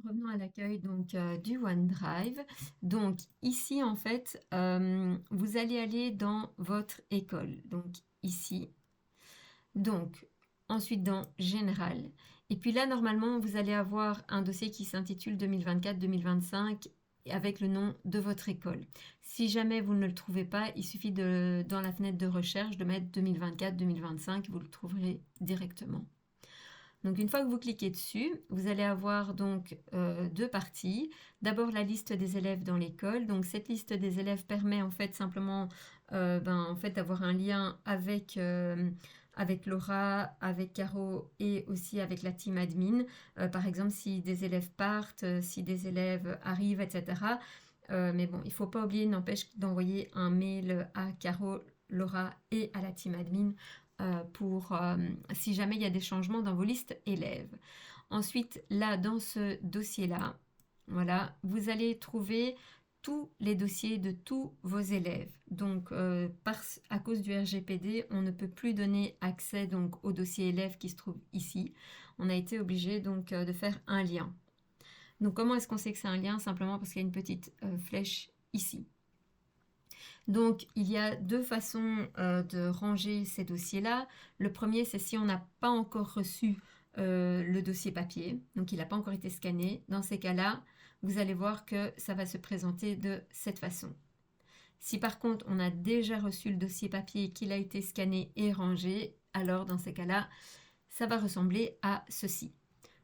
Revenons à l'accueil donc du OneDrive. Donc ici en fait, vous allez aller dans votre école. Donc ici. Donc ensuite dans Général. Et puis là normalement vous allez avoir un dossier qui s'intitule 2024-2025 avec le nom de votre école. Si jamais vous ne le trouvez pas, il suffit de dans la fenêtre de recherche de mettre 2024-2025, vous le trouverez directement. Donc une fois que vous cliquez dessus, vous allez avoir donc deux parties. D'abord la liste des élèves dans l'école. Donc cette liste des élèves permet en fait simplement en fait, d'avoir un lien avec Laura, avec Caro et aussi avec la team admin. Par exemple, si des élèves partent, si des élèves arrivent, etc. Mais bon, il ne faut pas oublier, n'empêche d'envoyer un mail à Caro, Laura et à la team admin pour si jamais il y a des changements dans vos listes élèves. Ensuite, là, dans ce dossier-là, voilà, vous allez trouver tous les dossiers de tous vos élèves. Donc, à cause du RGPD, on ne peut plus donner accès donc au dossier élève qui se trouve ici. On a été obligé donc de faire un lien. Donc, comment est-ce qu'on sait que c'est un lien? Simplement parce qu'il y a une petite flèche ici. Donc, il y a deux façons de ranger ces dossiers-là. Le premier, c'est si on n'a pas encore reçu le dossier papier, donc il n'a pas encore été scanné. Dans ces cas-là, vous allez voir que ça va se présenter de cette façon. Si par contre, on a déjà reçu le dossier papier, qu'il a été scanné et rangé, alors dans ces cas-là, ça va ressembler à ceci.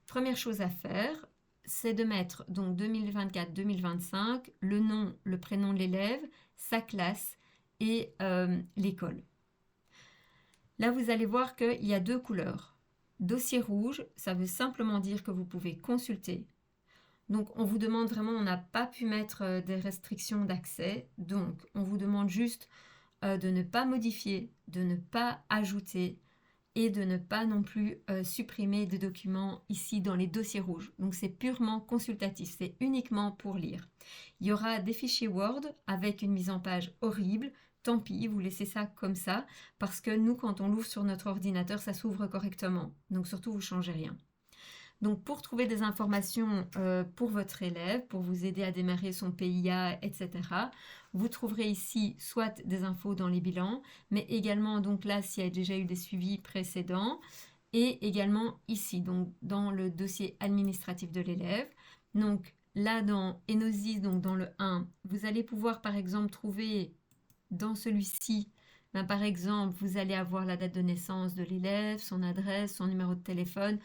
Première chose à faire, c'est de mettre donc 2024-2025, le nom, le prénom de l'élève, sa classe et l'école. Là, vous allez voir qu'il y a deux couleurs. Dossier rouge, ça veut simplement dire que vous pouvez consulter. Donc, on vous demande vraiment, on n'a pas pu mettre des restrictions d'accès. Donc, on vous demande juste de ne pas modifier, de ne pas ajouter, et de ne pas non plus supprimer des documents ici dans les dossiers rouges. Donc c'est purement consultatif, c'est uniquement pour lire. Il y aura des fichiers Word avec une mise en page horrible. Tant pis, vous laissez ça comme ça, parce que nous, quand on l'ouvre sur notre ordinateur, ça s'ouvre correctement. Donc surtout, vous ne changez rien. Donc pour trouver des informations pour votre élève, pour vous aider à démarrer son PIA, etc., vous trouverez ici soit des infos dans les bilans, mais également donc là s'il y a déjà eu des suivis précédents, et également ici, donc dans le dossier administratif de l'élève. Donc là dans Enosis, donc dans le 1, vous allez pouvoir par exemple trouver dans celui-ci, par exemple, vous allez avoir la date de naissance de l'élève, son adresse, son numéro de téléphone.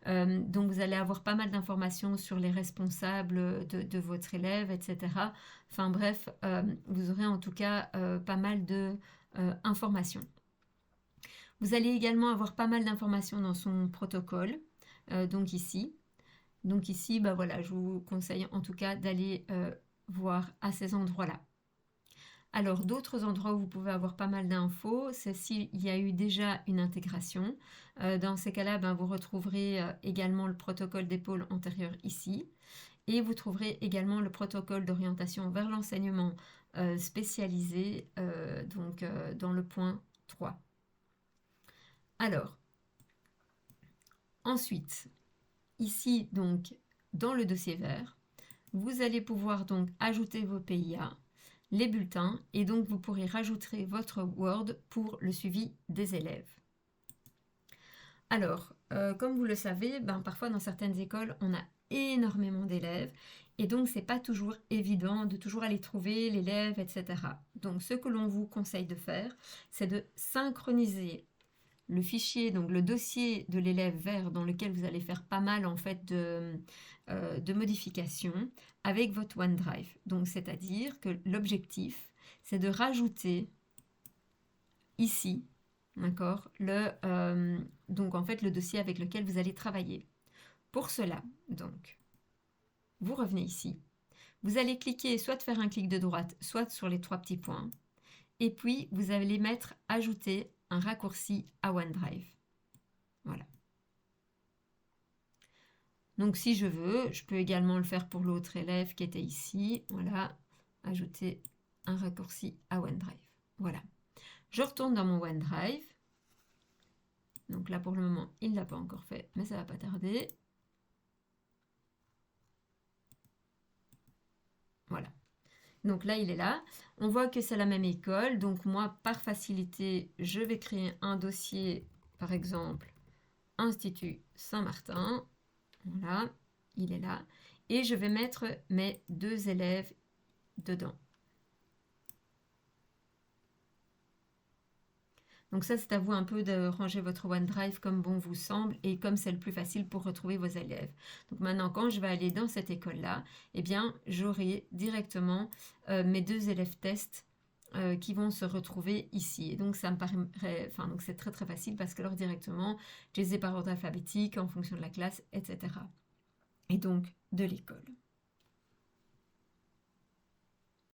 Donc vous allez avoir pas mal d'informations sur les responsables de votre élève, etc. Enfin bref, vous aurez en tout cas pas mal d'informations. Vous allez également avoir pas mal d'informations dans son protocole, donc ici. Donc ici, bah voilà, je vous conseille en tout cas d'aller voir à ces endroits-là. Alors, d'autres endroits où vous pouvez avoir pas mal d'infos, c'est s'il y a eu déjà une intégration. Dans ces cas-là, vous retrouverez également le protocole d'épaule antérieur ici. Et vous trouverez également le protocole d'orientation vers l'enseignement spécialisé dans le point 3. Alors, ensuite, ici, donc, dans le dossier vert, vous allez pouvoir donc ajouter vos PIA, les bulletins, et donc vous pourrez rajouter votre Word pour le suivi des élèves. Alors, comme vous le savez, parfois dans certaines écoles, on a énormément d'élèves, et donc c'est pas toujours évident de toujours aller trouver l'élève, etc. Donc ce que l'on vous conseille de faire, c'est de synchroniser le fichier, donc le dossier de l'élève vert dans lequel vous allez faire pas mal en fait de modifications avec votre OneDrive. Donc c'est-à-dire que l'objectif, c'est de rajouter ici, d'accord, donc en fait le dossier avec lequel vous allez travailler. Pour cela, donc, vous revenez ici. Vous allez cliquer soit de faire un clic de droite, soit sur les trois petits points. Et puis, vous allez mettre « Ajouter un raccourci à OneDrive ». Voilà. Donc si je veux, je peux également le faire pour l'autre élève qui était ici. Voilà, ajouter un raccourci à OneDrive. Voilà. Je retourne dans mon OneDrive. Donc là, pour le moment, il ne l'a pas encore fait, mais ça ne va pas tarder. Donc là, il est là. On voit que c'est la même école. Donc moi, par facilité, je vais créer un dossier, par exemple, Institut Saint-Martin. Voilà, il est là. Et je vais mettre mes 2 élèves dedans. Donc ça, c'est à vous un peu de ranger votre OneDrive comme bon vous semble et comme c'est le plus facile pour retrouver vos élèves. Donc maintenant, quand je vais aller dans cette école-là, eh bien, j'aurai directement mes 2 élèves tests qui vont se retrouver ici. Et donc ça me paraît, enfin donc c'est très très facile parce que alors directement, je les ai par ordre alphabétique en fonction de la classe, etc. Et donc de l'école.